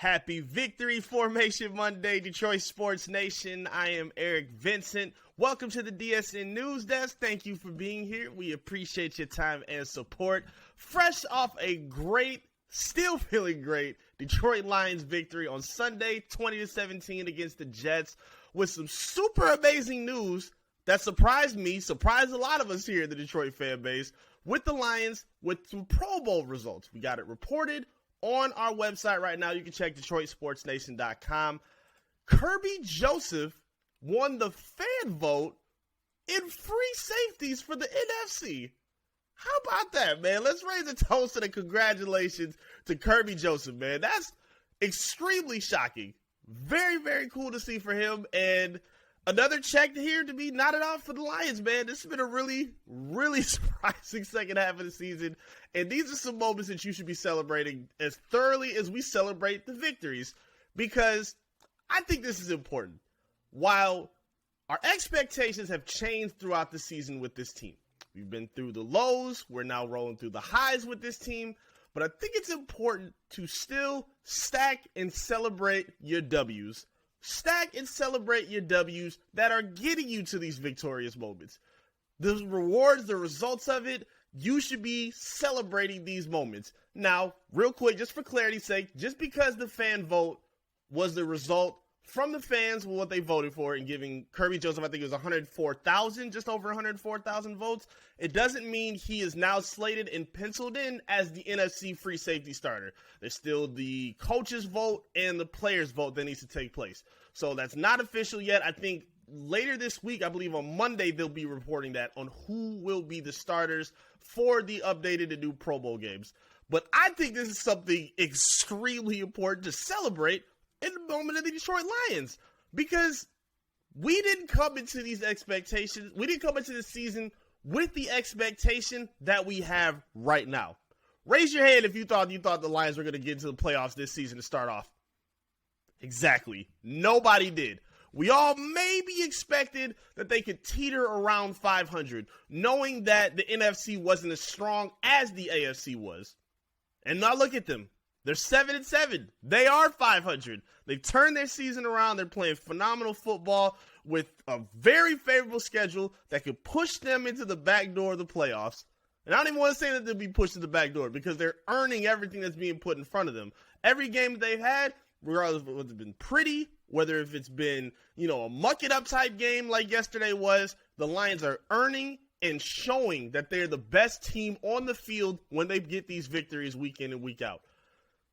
Happy Victory Formation Monday, Detroit Sports Nation. I am Eric Vincent. Welcome to the DSN News Desk. Thank you for being here. We appreciate your time and support. Fresh off a great, still feeling great, Detroit Lions victory on Sunday, 20-17 against the Jets, with some super amazing news that surprised me, surprised a lot of us here in the Detroit fan base, with the Lions, with some Pro Bowl results. We got it reported on our website right now. You can check DetroitSportsNation.com. Kerby Joseph won the fan vote in free safeties for the NFC. How about that, man? Let's raise a toast and a congratulations to Kerby Joseph, man. That's extremely shocking. Very, very cool to see for him. And another check here to be knotted off for the Lions, man. This has been a really, really surprising second half of the season. And these are some moments that you should be celebrating as thoroughly as we celebrate the victories, because I think this is important. While our expectations have changed throughout the season with this team, we've been through the lows, we're now rolling through the highs with this team, but I think it's important to still stack and celebrate your W's. Stack and celebrate your W's that are getting you to these victorious moments. The rewards, the results of it, you should be celebrating these moments. Now, real quick, just for clarity's sake, just because the fan vote was the result from the fans, what they voted for, and giving Kerby Joseph, I think it was 104,000, just over 104,000 votes, it doesn't mean he is now slated and penciled in as the NFC free safety starter. There's still the coach's vote and the player's vote that needs to take place. So that's not official yet. I think later this week, I believe on Monday, they'll be reporting that on who will be the starters for the updated and new Pro Bowl games. But I think this is something extremely important to celebrate in the moment of the Detroit Lions, because we didn't come into these expectations. We didn't come into the season with the expectation that we have right now. Raise your hand if you thought the Lions were going to get into the playoffs this season to start off. Exactly. Nobody did. We all maybe expected that they could teeter around 500, knowing that the NFC wasn't as strong as the AFC was. And now look at them. They're 7-7. They are 500. They've turned their season around. They're playing phenomenal football with a very favorable schedule that could push them into the back door of the playoffs. And I don't even want to say that they'll be pushed to the back door, because they're earning everything that's being put in front of them. Every game that they've had, regardless of whether it's been pretty, whether if it's been, a muck-it-up type game like yesterday was, the Lions are earning and showing that they're the best team on the field when they get these victories week in and week out.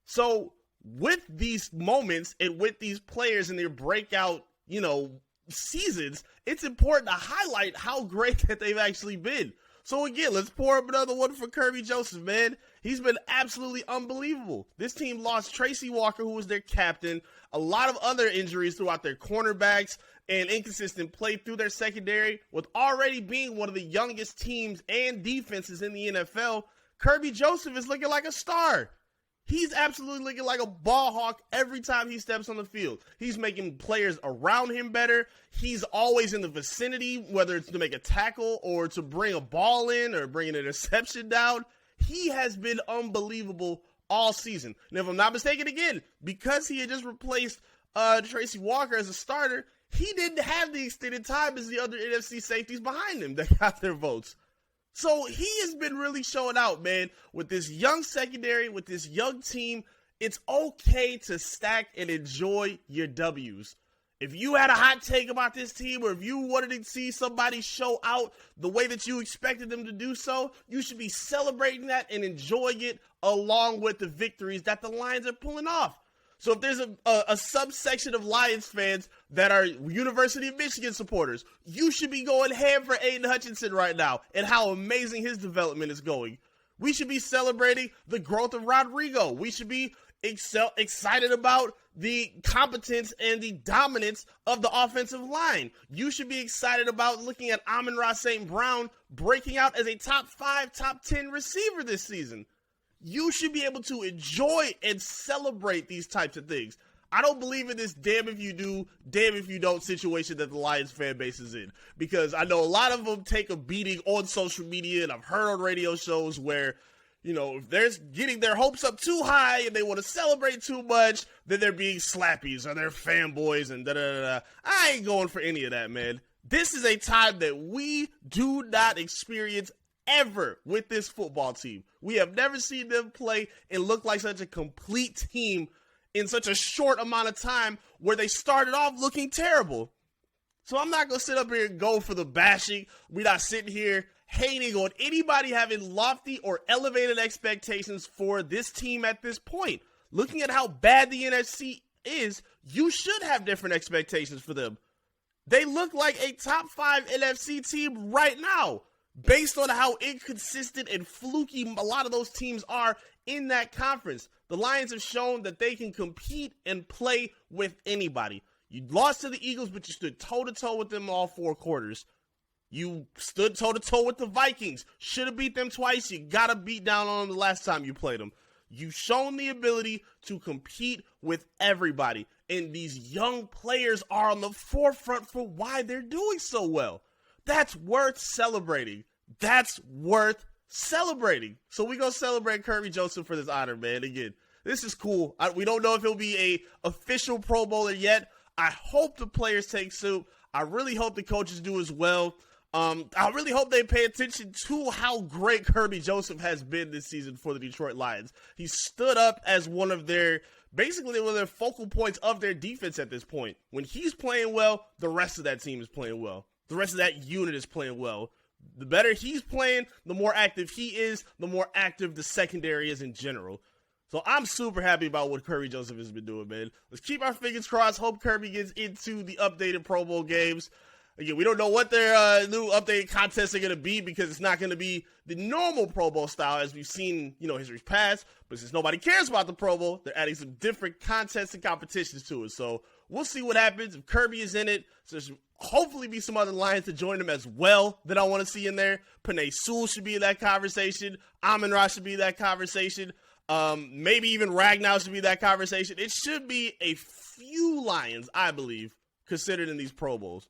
So with these moments and with these players and their breakout, seasons, it's important to highlight how great that they've actually been. So again, let's pour up another one for Kerby Joseph, man. He's been absolutely unbelievable. This team lost Tracy Walker, who was their captain, a lot of other injuries throughout their cornerbacks, and inconsistent play through their secondary. With already being one of the youngest teams and defenses in the NFL, Kerby Joseph is looking like a star. He's absolutely looking like a ball hawk every time he steps on the field. He's making players around him better. He's always in the vicinity, whether it's to make a tackle or to bring a ball in or bring an interception down. He has been unbelievable all season. And if I'm not mistaken, again, because he had just replaced Tracy Walker as a starter, he didn't have the extended time as the other NFC safeties behind him that got their votes. So he has been really showing out, man, with this young secondary, with this young team. It's okay to stack and enjoy your W's. If you had a hot take about this team, or if you wanted to see somebody show out the way that you expected them to do so, you should be celebrating that and enjoying it along with the victories that the Lions are pulling off. So if there's a subsection of Lions fans that are University of Michigan supporters, you should be going ham for Aiden Hutchinson right now and how amazing his development is going. We should be celebrating the growth of Rodrigo. We should be excited about the competence and the dominance of the offensive line. You should be excited about looking at Amon-Ra St. Brown breaking out as a top 5, top 10 receiver this season. You should be able to enjoy and celebrate these types of things. I don't believe in this damn if you do, damn if you don't situation that the Lions fan base is in. Because I know a lot of them take a beating on social media, and I've heard on radio shows where, if they're getting their hopes up too high and they want to celebrate too much, then they're being slappies or they're fanboys and da-da-da-da. I ain't going for any of that, man. This is a time that we do not experience ever with this football team. We have never seen them play and look like such a complete team in such a short amount of time where they started off looking terrible. So I'm not going to sit up here and go for the bashing. We're not sitting here hating on anybody having lofty or elevated expectations for this team at this point. Looking at how bad the NFC is, you should have different expectations for them. They look like a top 5 NFC team right now, based on how inconsistent and fluky a lot of those teams are in that conference. The Lions have shown that they can compete and play with anybody. You lost to the Eagles, but you stood toe-to-toe with them all 4 quarters. You stood toe-to-toe with the Vikings. Should have beat them twice. You got to beat down on them the last time you played them. You've shown the ability to compete with everybody. And these young players are on the forefront for why they're doing so well. That's worth celebrating. That's worth celebrating. So we're going to celebrate Kerby Joseph for this honor, man. Again, this is cool. We don't know if he'll be a official Pro Bowler yet. I hope the players take suit. I really hope the coaches do as well. I really hope they pay attention to how great Kerby Joseph has been this season for the Detroit Lions. He stood up as one of their focal points of their defense at this point. When he's playing well, the rest of that team is playing well. The rest of that unit is playing well. The better he's playing, the more active he is, the more active the secondary is in general. So I'm super happy about what Kerby Joseph has been doing, man. Let's keep our fingers crossed. Hope Kerby gets into the updated Pro Bowl games. Again, we don't know what their new updated contests are going to be because it's not going to be the normal Pro Bowl style as we've seen, history's past. But since nobody cares about the Pro Bowl, they're adding some different contests and competitions to it. So we'll see what happens if Kerby is in it. So there should hopefully be some other Lions to join them as well that I want to see in there. Panay Sewell should be in that conversation. Amon-Ra should be in that conversation. Maybe even Ragnow should be in that conversation. It should be a few Lions, I believe, considered in these Pro Bowls.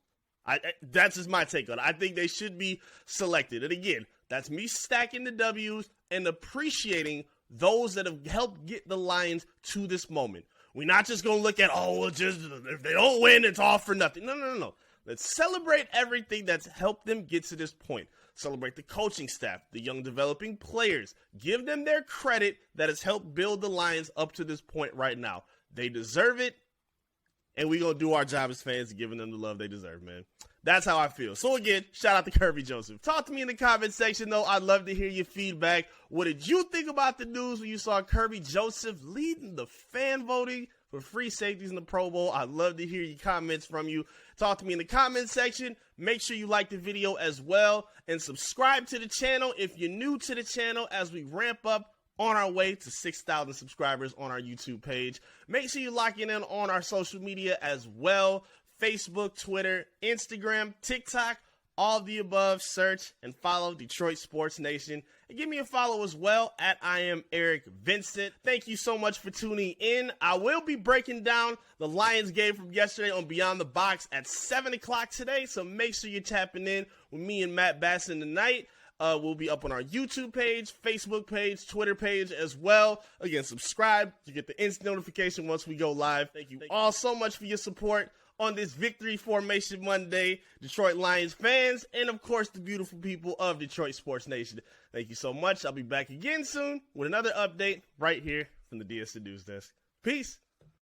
That's just my take on it. I think they should be selected. And again, that's me stacking the W's and appreciating those that have helped get the Lions to this moment. We're not just going to look at, just if they don't win, it's all for nothing. No. Let's celebrate everything that's helped them get to this point. Celebrate the coaching staff, the young developing players. Give them their credit that has helped build the Lions up to this point right now. They deserve it. And we're going to do our job as fans, giving them the love they deserve, man. That's how I feel. So again, shout out to Kerby Joseph. Talk to me in the comment section, though. I'd love to hear your feedback. What did you think about the news when you saw Kerby Joseph leading the fan voting for free safeties in the Pro Bowl? I'd love to hear your comments from you. Talk to me in the comment section. Make sure you like the video as well. And subscribe to the channel if you're new to the channel as we ramp up on our way to 6,000 subscribers on our YouTube page. Make sure you lock in on our social media as well. Facebook, Twitter, Instagram, TikTok, all of the above. Search and follow Detroit Sports Nation. And give me a follow as well at I am Eric Vincent. Thank you so much for tuning in. I will be breaking down the Lions game from yesterday on Beyond the Box at 7 o'clock today. So make sure you're tapping in with me and Matt Basson tonight. We'll be up on our YouTube page, Facebook page, Twitter page as well. Again, subscribe to get the instant notification once we go live. Thank you all so much for your support on this Victory Formation Monday, Detroit Lions fans, and of course the beautiful people of Detroit Sports Nation. Thank you so much. I'll be back again soon with another update right here from the DSN News Desk. Peace.